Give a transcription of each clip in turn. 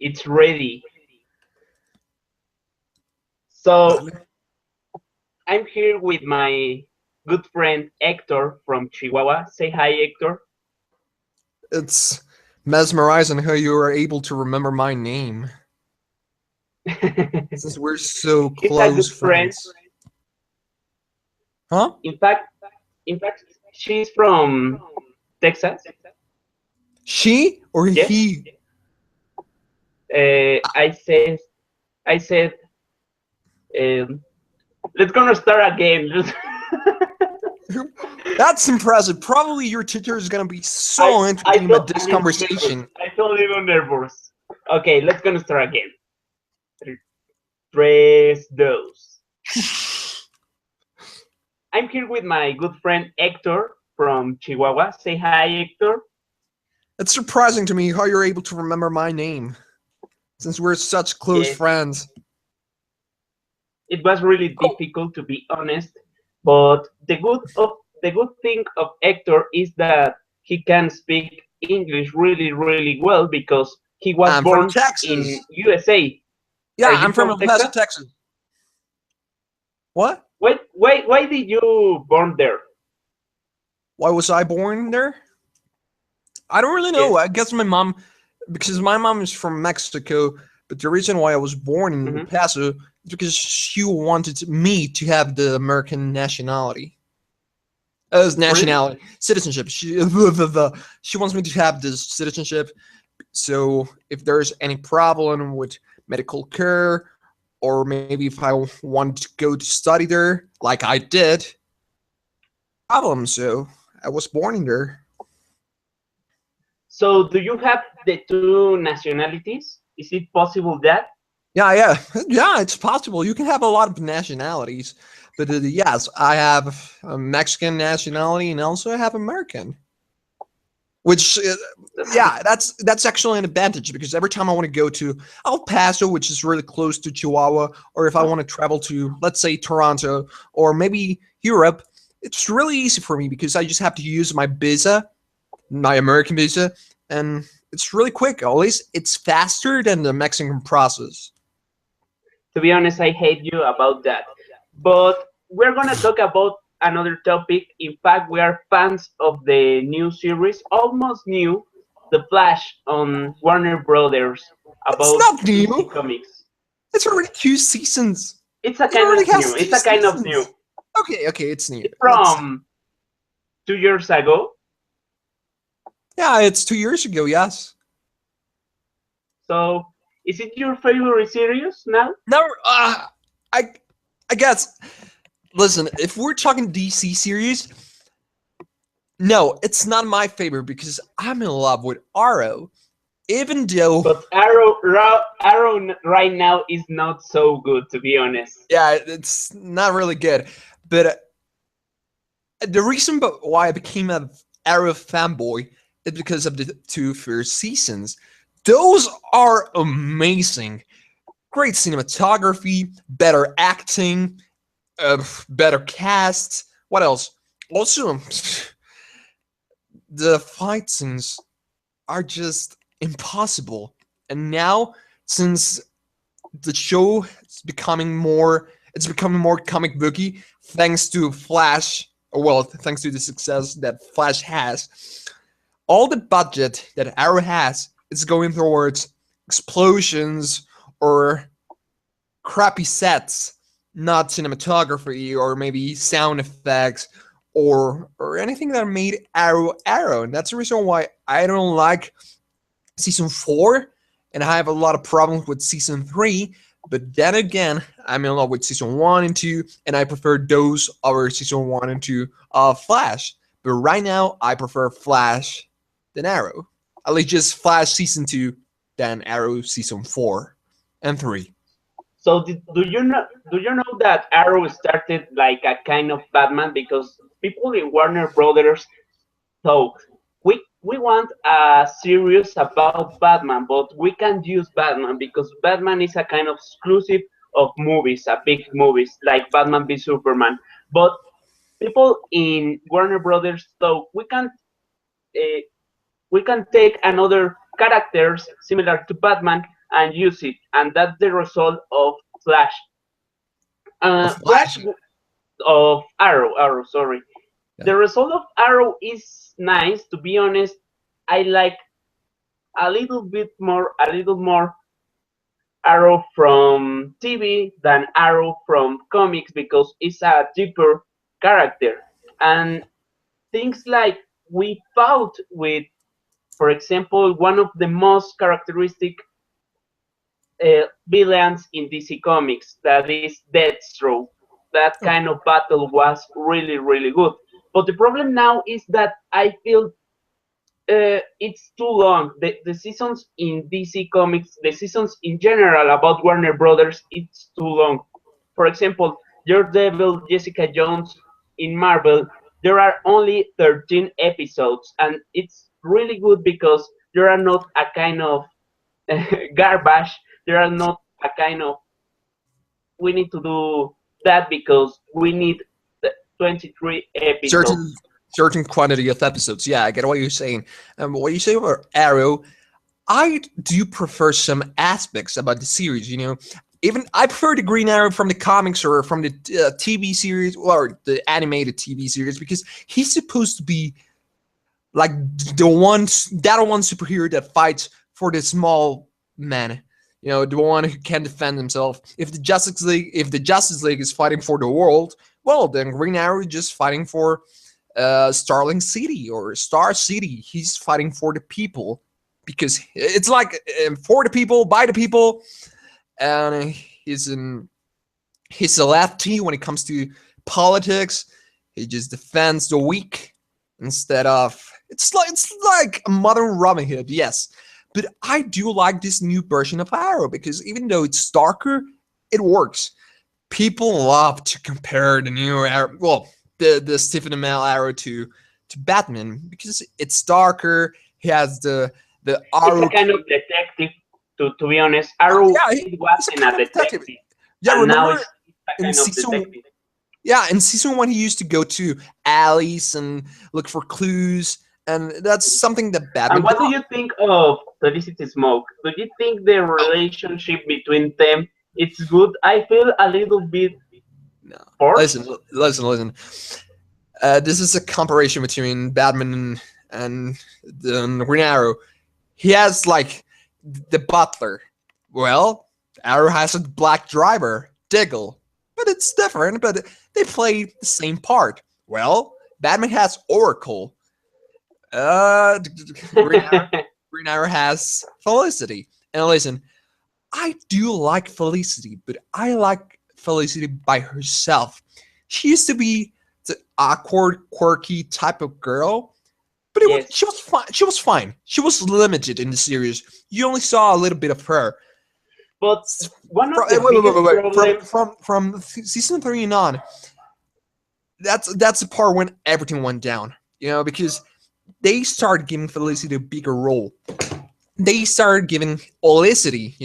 It's ready. So I'm here with my good friend Hector from Chihuahua. Say hi, Hector. It's mesmerizing how you are able to remember my name, since we're so He's a good close friend. friends. Huh? In fact, she's from Texas. She or Yes. he? I said, um, let's gonna start again. That's impressive. Probably your teacher is gonna be I so I entertained by felt a this little nervous. conversation. I felt a little nervous. Okay, let's gonna start again. Tres, dos. I'm here with my good friend Hector from Chihuahua. Say hi, Hector. It's surprising to me how you're able to remember my name, since we're such close Yes, friends. it was really Oh, difficult to be honest, but the good thing of Hector is that he can speak English really, really well because he was I'm from born in Texas. USA. Yeah, Are I'm you from from El Paso, Texas? Texas. What? Why did you born there? Why was I born there? I don't really know. Yes. I guess my mom, because my mom is from Mexico, but the reason why I was born in El Hmm. Paso is because she wanted me to have the American nationality. As Really? nationality, citizenship. She wants me to have this citizenship. So if there's any problem with medical care, or maybe if I want to go to study there, like I did, problem. So I was born in there. So do you have the two nationalities? Is it possible that? Yeah, yeah, yeah. It's possible. You can have a lot of nationalities, but yes, I have a Mexican nationality and also I have American. Which, yeah, that's actually an advantage because every time I want to go to El Paso, which is really close to Chihuahua, or if I want to travel to, let's say, Toronto or maybe Europe, it's really easy for me because I just have to use my visa, my American visa, and it's really quick. At least it's faster than the Mexican process. To be honest, I hate you about that. But we're gonna talk about another topic. In fact, we are fans of the new series, almost new, The Flash on Warner Brothers It's about not DC new. Comics. It's already 2 seasons. It's a It kind already of has new. two It's a kind of new. seasons. Okay, okay, it's new. It's Let's. from 2 years ago. Yeah, it's 2 years ago. Yes. So, is it your favorite series now? No, I, I guess. Listen, if we're talking DC series, no, it's not my favorite because I'm in love with Arrow. Even though, But Arrow right now is not so good, to be honest. yeah, it's not really good. But the reason why I became a Arrow fanboy is because of the two first seasons. Those are amazing. Great cinematography, better acting, better cast. What else? Also, the fight scenes are just impossible. And now, since the show is becoming more comic booky, thanks to Flash. Well, thanks to the success that Flash has, all the budget that Arrow has is going towards explosions or crappy sets, not cinematography or maybe sound effects or anything that made Arrow Arrow. And that's the reason why I don't like season 4, and I have a lot of problems with season 3. But then again, I'm in love with season 1 and 2, and I prefer those over season 1 and 2 of Flash. But right now, I prefer Flash than Arrow. At least just Flash season 2 than Arrow season 4 and 3. So do you know that Arrow started like a kind of Batman because people in Warner Brothers thought we want a series about Batman, but we can't use Batman because Batman is a kind of exclusive of movies, a big movies like Batman v Superman. But people in Warner Brothers thought uh, we can take another characters similar to Batman and use it, and that's the result of Flash. A Flash Flash. of Arrow. Sorry. Yeah. The result of Arrow is nice. To be honest, I like a little more Arrow from TV than Arrow from comics because it's a deeper character. And things like we fought with, for example, one of the most characteristic villains in DC Comics, that is Deathstroke. That Oh, kind of battle was really, really good. But the problem now is that I feel it's too long. The seasons in DC Comics, the seasons in general about Warner Brothers, it's too long. For example, Daredevil, Jessica Jones in Marvel, there are only 13 episodes, and it's really good because there are not a kind of garbage. There are not a kind of we need to do that because we need 23 certain episodes. certain quantity of episodes. Yeah, I get what you're saying. What you say about Arrow, I do prefer some aspects about the series. Even I prefer the Green Arrow from the comics or from the TV series or the animated TV series because he's supposed to be like that one superhero that fights for the small man. The one who can defend himself. If the Justice League is fighting for the world, well, then Green Arrow is just fighting for Starling City or Star City. He's fighting for the people because it's like for the people, by the people, and he's a lefty when it comes to politics. He just defends the weak instead of it's like a modern Robin Hood, yes. But I do like this new version of Arrow because even though it's darker, it works. People love to compare the new Arrow, well, the Stephen Amell Arrow to Batman because it's darker. He has the It's a Arrow. kind of detective. To be honest, Yeah, Arrow yeah, it he's a wasn't kind a of detective. detective, Yeah, and now remember it's a in kind of season detective. Yeah, in season one, he used to go to alleys and look for clues, and that's something that And Batman what do does. you think of Felicity Smoke? Do you think the relationship between them it's good? I feel a little bit No, listen, forced. listen. This is a comparison between Batman and the Green Arrow. He has like the butler. Well, Arrow has a black driver, Diggle, but it's different. But they play the same part. Well, Batman has Oracle. Green Arrow. Green Arrow has Felicity. And listen, I do like Felicity, but I like Felicity by herself. She used to be the awkward, quirky type of girl, but Yes, she was fine. She was fine. She was limited in the series. You only saw a little bit of her. but one of Wait, the wait, wait, biggest wait, wait. From problems. from from season 3 and on, that's the part when everything went down. Because they started giving Felicity a bigger role. They started giving Olicity,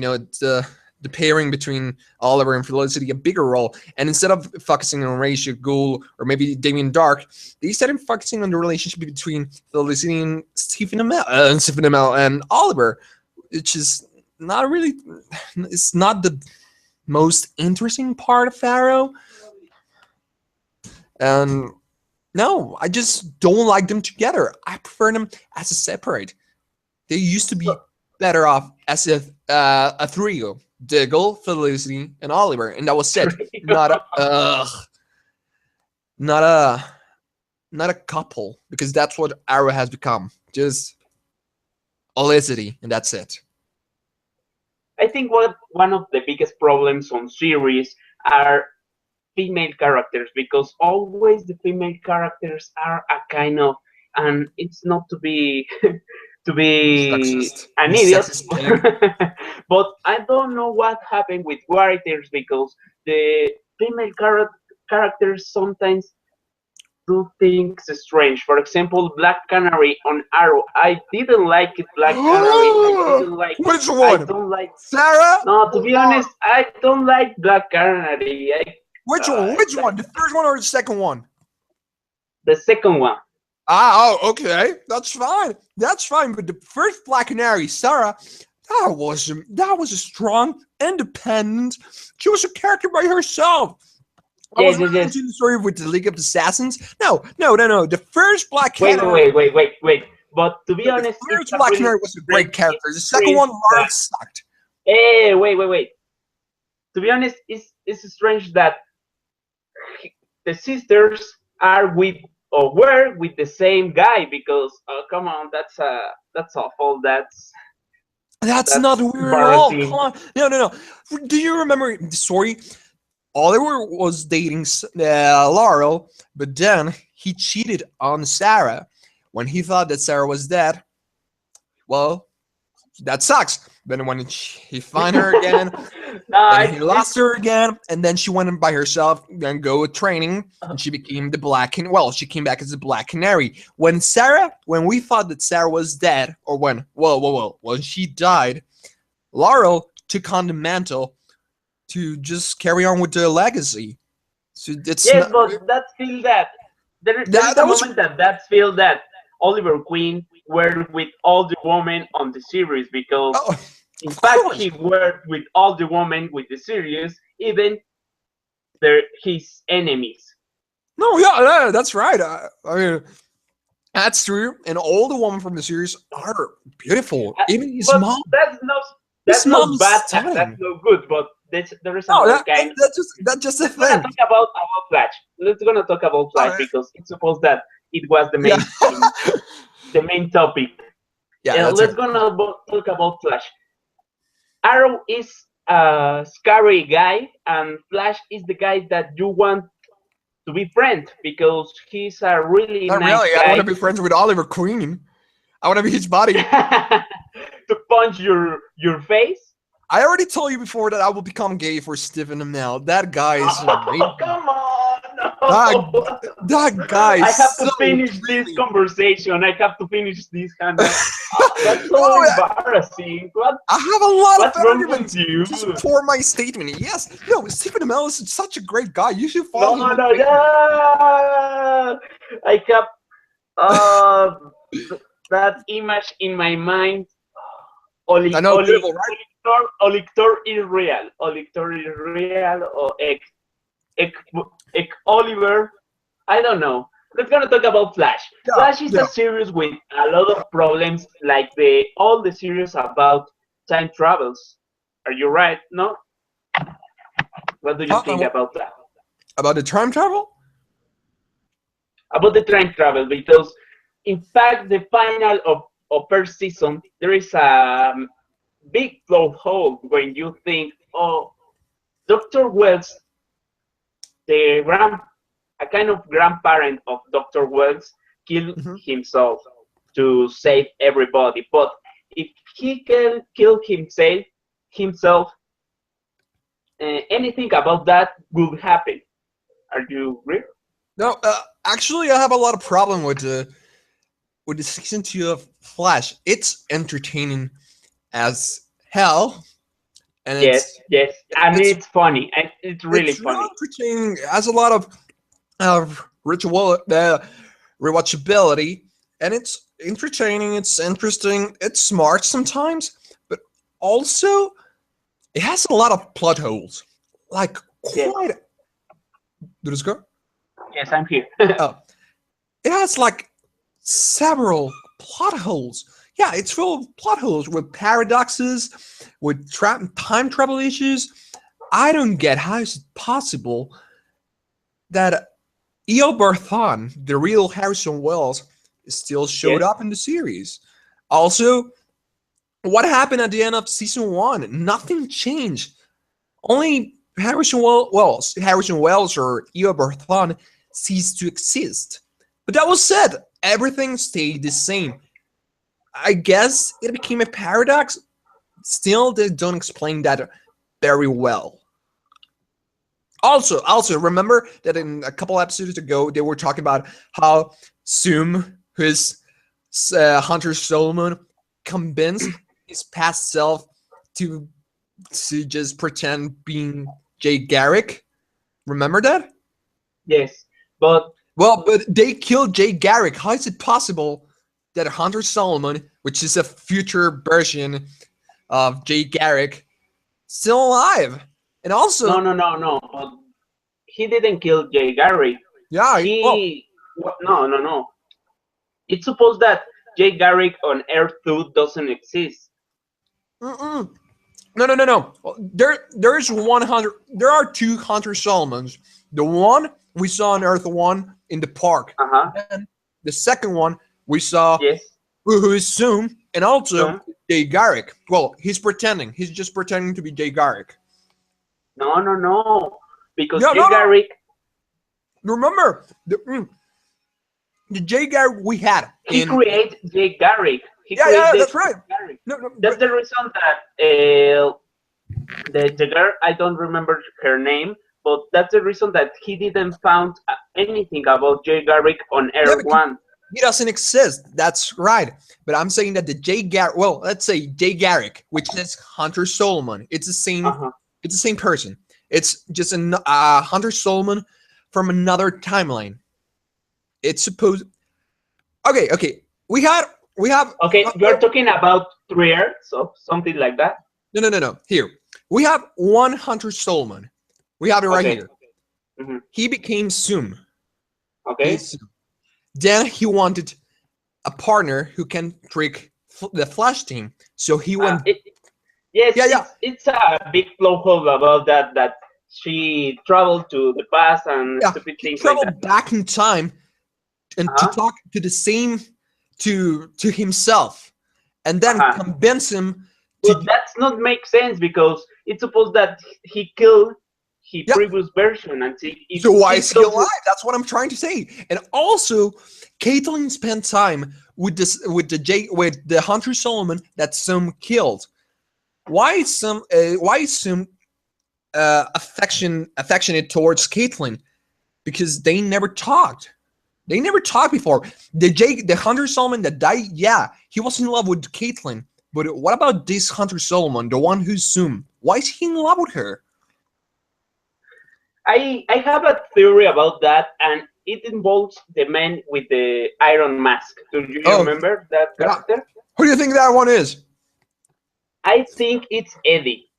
the pairing between Oliver and Felicity, a bigger role. And instead of focusing on Ra's al Ghul or maybe Damien Dark, they started focusing on the relationship between Felicity and Stephen Amell and Oliver, which is not really. It's not the most interesting part of Arrow. And no, I just don't like them together. I prefer them as a separate. They used to be better off as a trio: Diggle, Felicity, and Oliver, and that was it. Not a not a couple, because that's what Arrow has become. Just Olicity, and that's it. I think what one of the biggest problems on series are female characters because always the female characters are a kind of, and it's not to be to be Sexist. an You idiot, sexist pig. but I don't know what happened with writers because the female characters sometimes do things strange. For example, Black Canary on Arrow. I didn't like it. Black Canary. I didn't like it. Which I one? don't like. Sarah No, to be or honest, I don't like Black Canary. which one? Which Like one? The first one or the second one? the second one. Ah, oh, okay. That's fine. That's fine. But the first Black Canary, Sarah, that was a strong, independent. She was a character by herself. I was Yes, yes, really yes. into the story with the League of Assassins. No, no, no, no. The first Black Wait, Canary, wait, wait, wait, wait. But to be no, the honest, it's first a Black really Canary was a strange, great character. it's The second strange one, Lara that. sucked. Hey, wait, wait, wait. To be honest, it's strange that the sisters are with or were with the same guy because come on, that's awful. That's not That's weird at all. Come embarrassing. on. No, no, no. Do you remember the story? Oliver was dating Laurel, but then he cheated on Sarah. When he thought that Sarah was dead, well, that sucks. Then when he find her again, No, then he lost her again, and then she went in by herself and go with training, and she became the Black Canary. Well, she came back as the Black Canary. When we thought that Sarah was dead, or when she died, Laurel took on the mantle to just carry on with the legacy. So it's yes, not but that's feel that there that is a that was moment that feel that Oliver Queen were with all the women on the series because oh, in of fact course. he worked with all the women with the series, even his enemies. No, yeah, that's right. I mean, that's true. And all the women from the series are beautiful. Uh, Even his but mom. that's His mom not is bad and that's stunning. not good. But there is No, another that, kind. that's just a Let's gonna thing. talk about Flash. Let's gonna talk about All Flash right. because it's supposed that it was Yeah, the main topic. yeah, that's Let's it. gonna talk about Flash. Arrow is a scary guy, and Flash is the guy that you want to be friend because he's a really Not nice really. I don't want to guy be friends with Oliver Queen. I want to be his buddy. to punch your face. I already told you before that I will become gay for Stephen Amell. That guy is Oh, amazing. come on! That No. that guy I is have so to finish this pretty. conversation. I have to finish this, Hannah. That's so No, embarrassing. I have a lot of What's wrong with arguments you? to support my statement. Yes, no, Stephen Amell is such a great guy. You should follow No, him on no, Facebook. yeah. I have uh, that image in my mind. I know, beautiful, right? Olictor is real. Olictor is real. Or Ek, Oliver. I don't know. Let's gonna talk about Flash. Yeah, Flash is a yeah. series with a lot of problems, like the all the series about time travels. Are you right? No. What do you think Uh, about that? about the time travel? About the time travel? Because in fact, the final of first season, there is a big plot hole when you think, oh, Doctor Wells, the grand, a kind of grandparent of Doctor Wells, killed Mhm. himself to save everybody. But if he can kill himself, anything about that would happen. Are you agree? No, actually, I have a lot of problem with the season 2 of Flash. It's entertaining as hell, and Yes, yes, and it's it's funny, and it's really it's real funny. entertaining. It has a lot of ritual rewatchability, and it's entertaining. It's interesting. It's smart sometimes, but also it has a lot of plot holes. Like Yes, quite. Did it go? yes, I'm here. Oh, it has like several plot holes. Yeah, it's full of plot holes with paradoxes, with time travel issues. I don't get how is it possible that E.O. Barthon, the real Harrison Wells, still showed Yes, up in the series. Also, what happened at the end of season 1? Nothing changed. Only Harrison Wells or E.O. Barthon ceased to exist. But that was said. Everything stayed the same. I guess it became a paradox. Still, they don't explain that very well. Also, remember that in a couple episodes ago, they were talking about how Zoom, who is Hunter Solomon, convinced his past self to just pretend being Jay Garrick. Remember that? yes, but Well, but they killed Jay Garrick. How is it possible that Hunter Solomon, which is a future version of Jay Garrick still alive. And also, No. But he didn't kill Jay Garrick. yeah, well, No. It's supposed that Jay Garrick on Earth 2 doesn't exist. mm-mm. No. There's 100. There are two Hunter Solomons. The one we saw on Earth 1 in the park. Uh huh. And the second one we saw Yes. who is Zoom, and also Uh, Jay Garrick. Well, he's pretending. He's just pretending to be Jay Garrick. no. Because Yeah, Jay no. Garrick, Remember the Jay Garrick we had he in. created Jay Garrick. He Yeah, created that's right. Garrick. No, That's the reason that the girl, I don't remember her name, but that's the reason that he didn't found anything about Jay Garrick on yeah, Earth because 1. he doesn't exist. That's right. But I'm saying that the Jay Garrick, well, let's say Jay Garrick, which is Hunter Solomon. It's the same. Uh-huh. It's the same person. It's just a Hunter Solomon from another timeline. It's supposed. Okay. We have. Okay, you're talking about Trier, so something like that. No. Here we have one Hunter Solomon. We have it right Okay. here. Mhm. He became Zoom. Okay. He's Zoom. Then he wanted a partner who can trick the Flash team. So he went. Yes, Yeah. it's a big plot hole about that she traveled to the past and Yeah, stupid he things like traveled that. back in time and to Uh-huh. talk to the same to himself, and then Uh-huh. convince him But to. that's not make sense because it's supposed that he killed his Yeah. previous version and So why is he kills alive? That's what I'm trying to say. And also, Caitlyn spent time with the Hunter Solomon that Sum killed. Why is Sum affectionate towards Caitlyn? Because they never talked. They never talked before. The Hunter Solomon that died, yeah, he was in love with Caitlyn. But what about this Hunter Solomon, the one who's Zoom? Why is he in love with her? I have a theory about that, and it involves the man with the iron mask. Do you Oh, remember that yeah. character? Who do you think that one is? I think it's Eddie.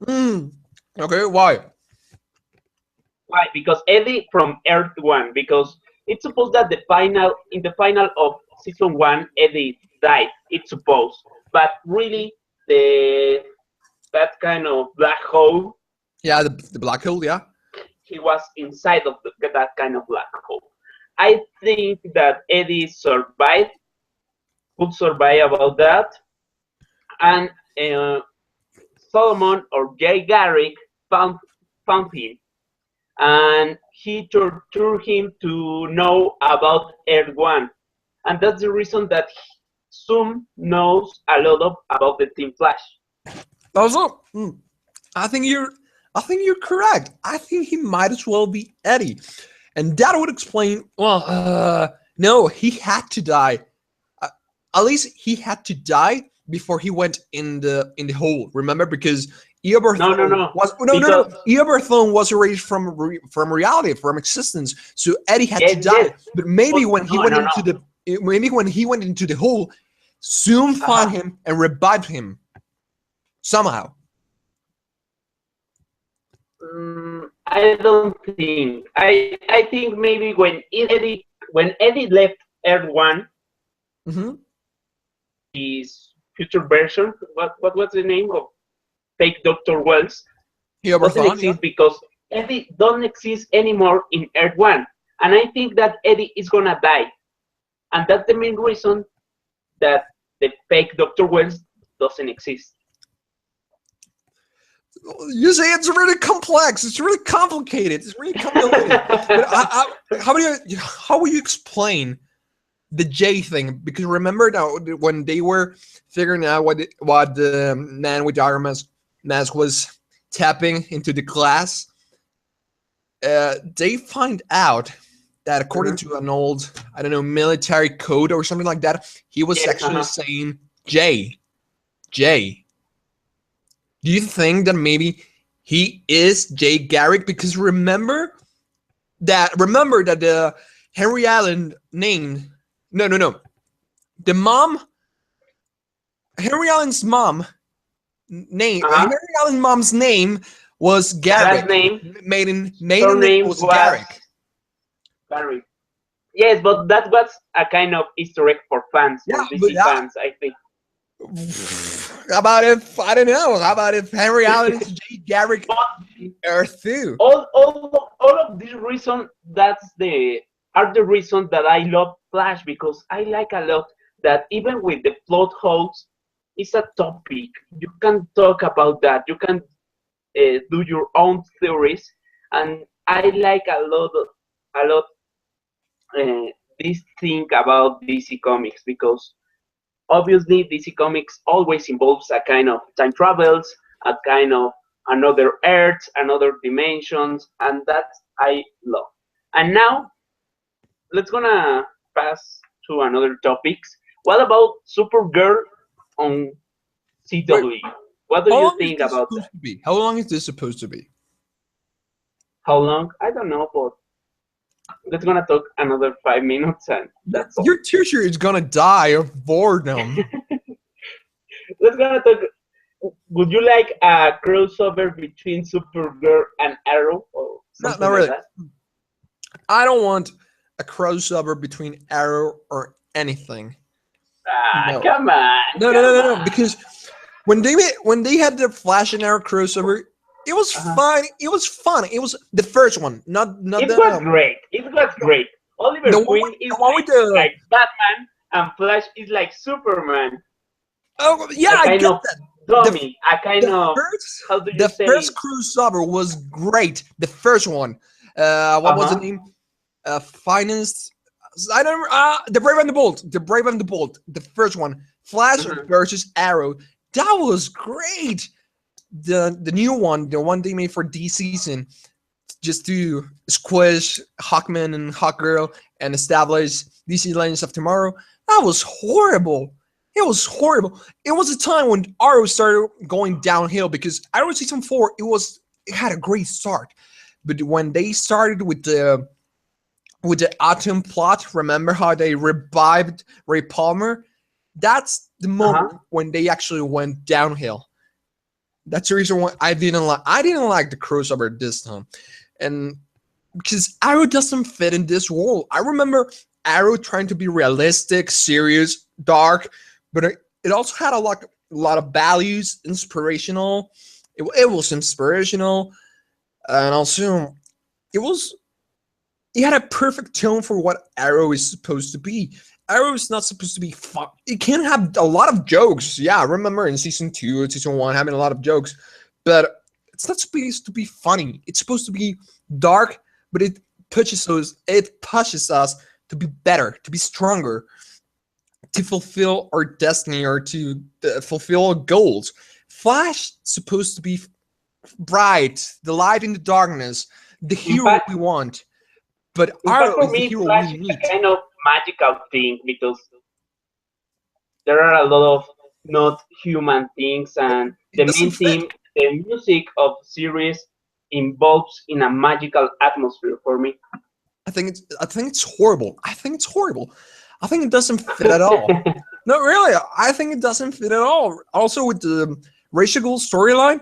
Okay, why? Why? Because Eddie from Earth 1. Because it's supposed that in the final of season 1, Eddie died. It's supposed, but really that kind of black hole, Yeah, the black hole, yeah. he was inside of that kind of black hole. I think that Eddie could survive about that, and Solomon or Jay Garrick found him, and he tortured him to know about Earth 1, and that's the reason that Zoom knows a lot about the Team Flash. Also, I think you're correct. I think he might as well be Eddie, and that would explain. Well, no, he had to die. At least he had to die before he went in the hole. Remember, because Eoberthon No. was Because Eoberthon was erased from reality, from existence. So Eddie had to yes, die. yes. But maybe But when he no, went no, into no. the hole, Zoom found him and revived him somehow. I don't think. I think maybe when Eddie left Earth 1, Mm-hmm. his future version, what was the name of fake Dr. Wells, doesn't Eoberthon, yeah. exist because Eddie don't exist anymore in Earth 1. And I think that Eddie is gonna die. And that's the main reason that the fake Dr. Wells doesn't exist. You say it's really complex. It's really complicated. It's really convoluted. But how will you explain the J thing? Because remember now when they were figuring out what the man with the iron mask was tapping into the glass, they find out that according to an old, I don't know, military code or something like that, he was actually saying J. Do you think that maybe he is Jay Garrick? Because remember that the Henry Allen named no. The mom, Henry Allen's mom name. Uh-huh. Mary Ellen's mom's name was Last Garrick. name, Maiden name surname was was Garrick. Barry. Yes, but that was a kind of Easter egg for fans, Yeah, for but DC fans, I think. how about if I don't know? How about if Henry Allen is Jay Garrick But or Thu? all of these reasons, are the reason that I love Flash, because I like a lot that even with the plot holes, it's a topic. You can talk about that. You can do your own theories, and I like a lot uh, this thing about DC Comics, because obviously DC Comics always involves a kind of time travels, a kind of another Earth, another dimensions, and that I love. And now let's gonna pass to another topics. What about Supergirl on Wait, CW? What do how you long is think this about that? supposed to be? How long is this supposed to be? How long? I don't know, but let's gonna talk another 5 minutes, and that's all. Your teacher is gonna die of boredom. Let's gonna talk. Would you like a crossover between Supergirl and Arrow or Not something like really. that? I don't want a crossover between Arrow or anything. Ah, No. come on, come No. on. Because when they had the Flash and Arrow crossover, it was Uh-huh. fun. It was fun. It was the first one, not It the was great. It was great. Oliver the one Queen with, is the one with the. like Batman, and Flash is like Superman. Oh yeah, A I kind get of that. dummy. A kind The of, first how do you the say? first crossover was great. The first one. What was the Uh-huh. name? Finance. I don't. The Brave and the Bold. The Brave and the Bold. The first one. Flash Mhm. versus Arrow. That was great. The new one, the one they made for this season, just to squish Hawkman and Hawkgirl and establish DC Legends of Tomorrow. That was horrible. It was horrible. It was a time when Arrow started going downhill because Arrow season 4 it had a great start, but when they started with the Atom plot, remember how they revived Ray Palmer? That's the Uh-huh. moment when they actually went downhill. That's the reason why I didn't like the crossover this time, and because Arrow doesn't fit in this world. I remember Arrow trying to be realistic, serious, dark, but it also had a lot of values, inspirational. It was inspirational, and also it was it had a perfect tone for what Arrow is supposed to be. Arrow is not supposed to be fun. It can have a lot of jokes. Yeah, I remember in season 2 and season 1 having a lot of jokes, but it's not supposed to be funny. It's supposed to be dark, but it pushes us to be better, to be stronger, to fulfill our destiny or to fulfill our goals. Flash supposed to be bright, the light in the darkness, the In hero fact, we want. But in fact, Arrow for is the me, hero we Flash is need. a kind of magical thing, because there are a lot of not human things, and It the doesn't main fit. theme, the music of series involves in a magical atmosphere for me. I think it's horrible. I think it doesn't fit at all. No, really, I think it doesn't fit at all. Also, with the Ra's al Ghul storyline,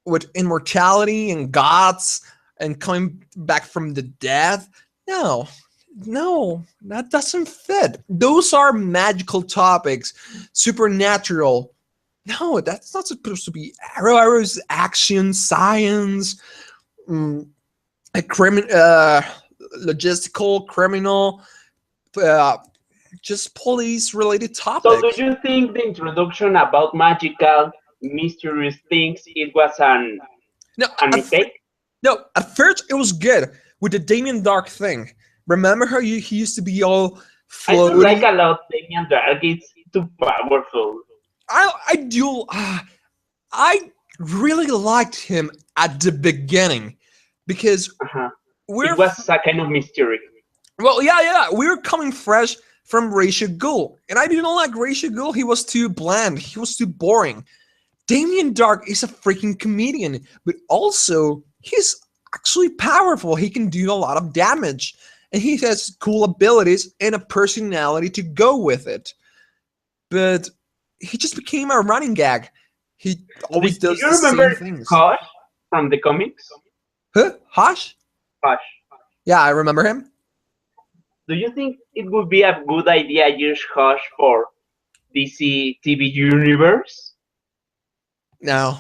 with immortality and gods and coming back from the dead, no, no, that doesn't fit. Those are magical topics, supernatural. No, that's not supposed to be Arrow. Arrow's action, science, mm, a logistical, criminal, uh, just police related So, do topics. you think the introduction about magical, mysterious things, it was No, a at, fir- mistake? no, at first it was good with the Damien Dark thing. Remember how he used to be all I don't like floaty? a lot Damian Dark. It's too powerful. I do. I really liked him at the beginning because Uh-huh. we're It was a kind of mystery. well, yeah. We were coming fresh from Ra's al Ghul, and I didn't like Ra's al Ghul. He was too bland. He was too boring. Damien Dark is a freaking comedian, but also he's actually powerful. He can do a lot of damage, and he has cool abilities and a personality to go with it. But he just became a running gag. He Do, always do does you the same remember things. Kosh from the comics? Huh? Hush? Kosh. Yeah, I remember him. Do you think it would be a good idea use Hush for DC TV universe? No,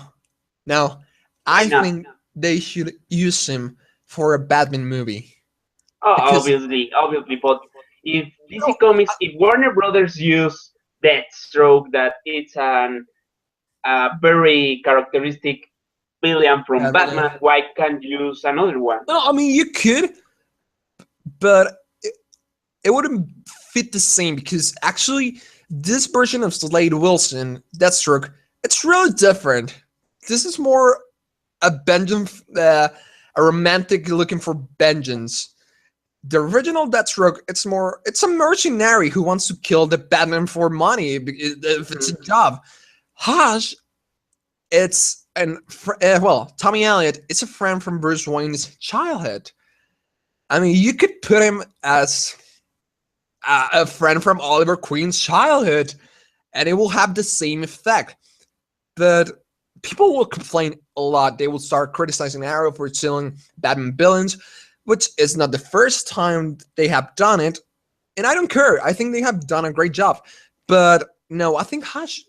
no. Why I not? think they should use him for a Batman movie Oh, because obviously, but if DC no, Comics, if Warner Brothers use Deathstroke, that it's a very characteristic villain from Batman. Batman, why can't use another one? No, I mean you could, but it wouldn't fit the same because actually this version of Slade Wilson, Deathstroke, it's really different. This is more a vengeance, a romantic looking for vengeance. The original Deathstroke, it's a mercenary who wants to kill the Batman for money if it's Mhm. a job. Hush, it's Tommy Elliot is a friend from Bruce Wayne's childhood. I mean, you could put him as a friend from Oliver Queen's childhood, and it will have the same effect. But people will complain a lot. They will start criticizing Arrow for stealing Batman villains, which is not the first time they have done it. And I don't care. I think they have done a great job. But no, I think Hush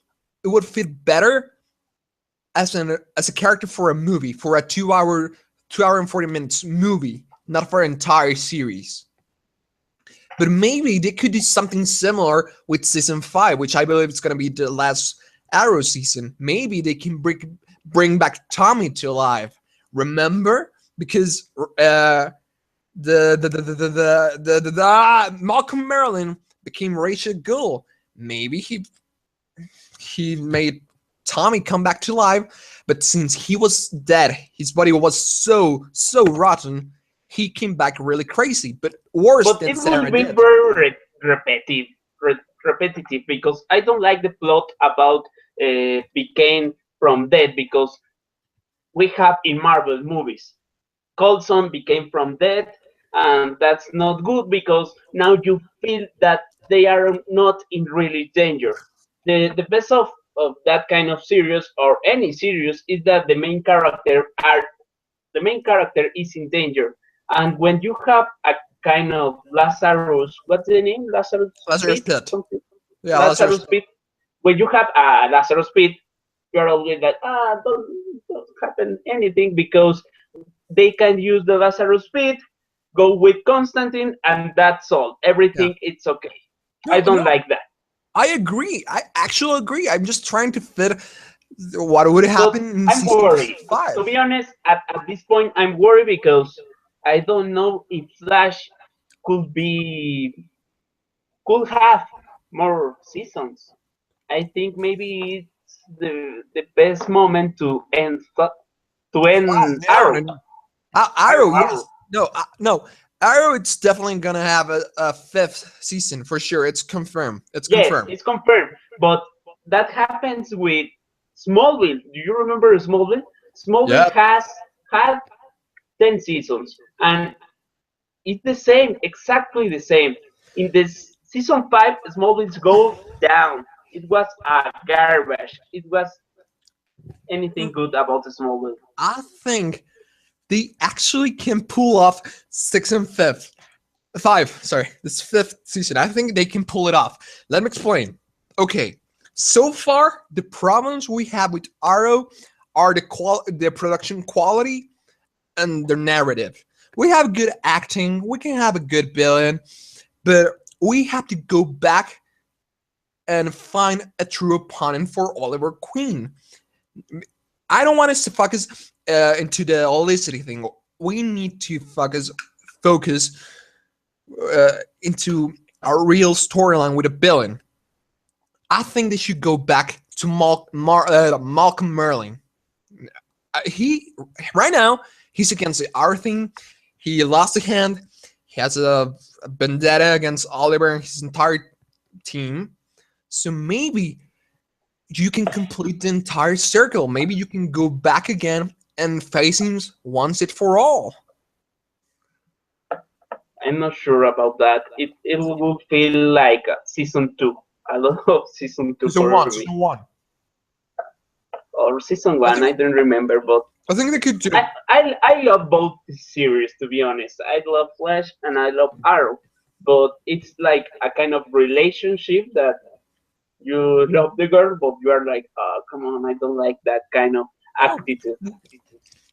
it would fit better as a character for a movie, for a 2 hour and 40 minutes movie, not for an entire series. But maybe they could do something similar with season 5, which I believe is going to be the last Arrow season. Maybe they can bring back Tommy to life. Remember, because Malcolm Merlin became Rachel Gull. Maybe he made Tommy come back to life, but since he was dead, his body was so rotten, he came back really crazy, but worse But than it will Sarah be did. very repetitive, repetitive because I don't like the plot about became from dead because we have in Marvel movies. Coulson became from dead, and that's not good because now you feel that they are not in really danger. The best of that kind of series or any series is that the main character is in danger. And when you have a kind of Lazarus, what's the name? Lazarus Lazarus Pit? Pit. Something? Yeah, Lazarus Lazarus Pit. Pit. When you have a Lazarus Pit, you're always like, don't happen anything because they can use the Lazarus Pit, go with Constantine, and that's all. Yeah. Everything it's okay. I No, don't no, like that. I agree. I actually agree. I'm just trying to fit what would But happen in I'm season worried. To 5. be honest, at this point, I'm worried because I don't know if Flash could be could have more seasons. I think maybe it's the best moment to end No, no, Arrow. no. Arrow, yes. Arrow. No. Arrow, it's definitely gonna have a 5th season for sure. It's confirmed. It's Yes, confirmed. it's confirmed. But that happens with Smallville. Do you remember Smallville? Smallville Yeah. has had 10 seasons, and it's the same, exactly the same. In this season 5, Smallville's go down. It was a garbage. It was anything Mm, good about the Smallville. I think they actually can pull off 6th and 5th. 5, sorry, this 5th season. I think they can pull it off. Let me explain. Okay, so far the problems we have with Arrow are the production quality and the narrative. We have good acting, we can have a good villain, but we have to go back and find a true opponent for Oliver Queen. I don't want us to focus into the holistic thing. We need to focus into a real storyline with a villain. I think they should go back to Malcolm Merlin. He right now he's against our thing. He lost a hand. He has a vendetta against Oliver and his entire team. So maybe you can complete the entire circle. Maybe you can go back again and face him once and for all. I'm not sure about that. It will feel like season 2. I love season 2 Season for one, me. season one. All or season I one. I think don't remember, but I think they could do. I love both series, to be honest. I love Flash and I love Arrow, but it's like a kind of relationship that you love the girl, but you are like, oh, come on, I don't like that kind of Oh, attitude.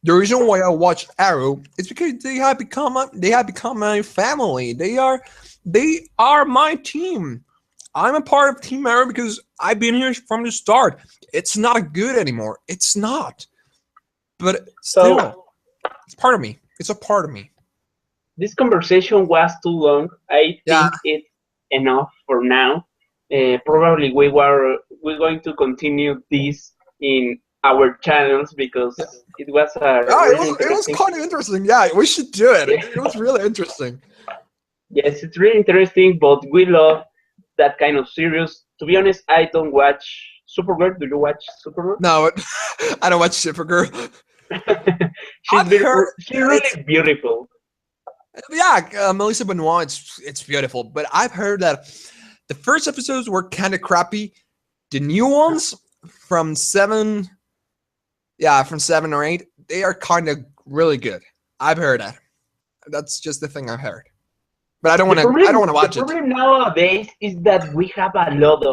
the reason why I watch Arrow is because they have become my family. They are my team. I'm a part of Team Arrow because I've been here from the start. It's not good anymore. It's not. But So still, it's part of me. It's a part of me. this conversation was too long. I Yeah. think it's enough for now. Probably we're going to continue this in our channels because Yeah. it was a Oh, really it was interesting. kind of interesting. Yeah, we should do it. Yeah. It was really interesting. Yes, it's really interesting, but we love that kind of series. To be honest, I don't watch Supergirl. Do you watch Supergirl? No, I don't watch Supergirl. I've heard She's it's really beautiful. yeah, Melissa Benoit. It's beautiful, but I've heard that the first episodes were kind of crappy. The new ones from seven, yeah, from 7 or 8, they are kind of really good. I've heard that. That's just the thing I've heard. But I don't The want to. I don't problem, want to the watch it. problem nowadays is that we have a lot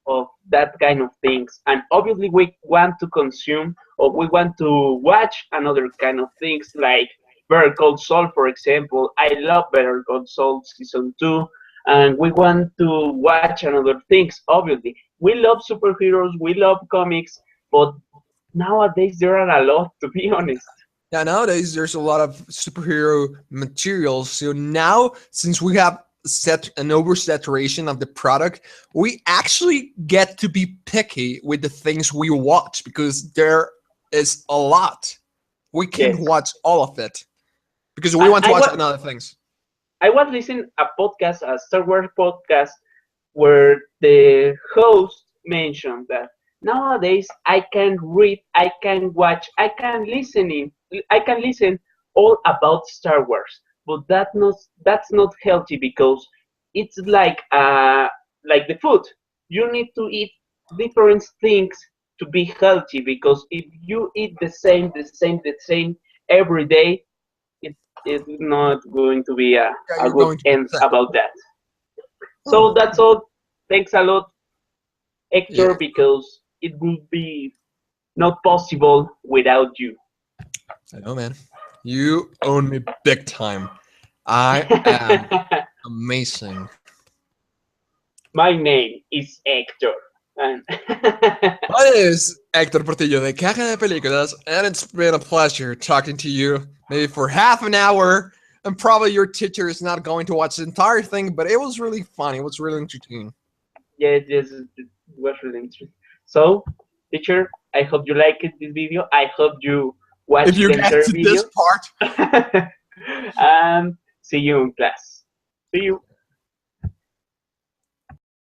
of that kind of things, and obviously we want to consume or we want to watch another kind of things like Better Call Saul, for example. I love Better Call Saul season 2, and we want to watch another things. Obviously, we love superheroes, we love comics, but nowadays there are a lot, to be honest. Yeah, nowadays there's a lot of superhero materials. So now, since we have set an oversaturation of the product, we actually get to be picky with the things we watch because there is a lot. We can't Yes. watch all of it because we I, want to I, watch wa- another things. I was listening a podcast, a Star Wars podcast, where the host mentioned that nowadays I can read, I can watch, I can listen all about Star Wars, but that's not healthy because it's like the food. You need to eat different things to be healthy because if you eat the same every day, it is not going to be Yeah, a you're good going to be end sick. about that. Oh, So that's all. Thanks a lot, yeah, Hector, because it would be not possible without you. I know, man. You own me big time. I am amazing. My name is Hector. And My name is Hector Portillo de Caja de Películas, and it's been a pleasure talking to you maybe for half an hour. And probably your teacher is not going to watch the entire thing, but it was really fun. It was really entertaining. yes, yes, it was really interesting. So, teacher, I hope you liked this video. I hope you If watch you the get entire to this video. part, And see you in class. See you.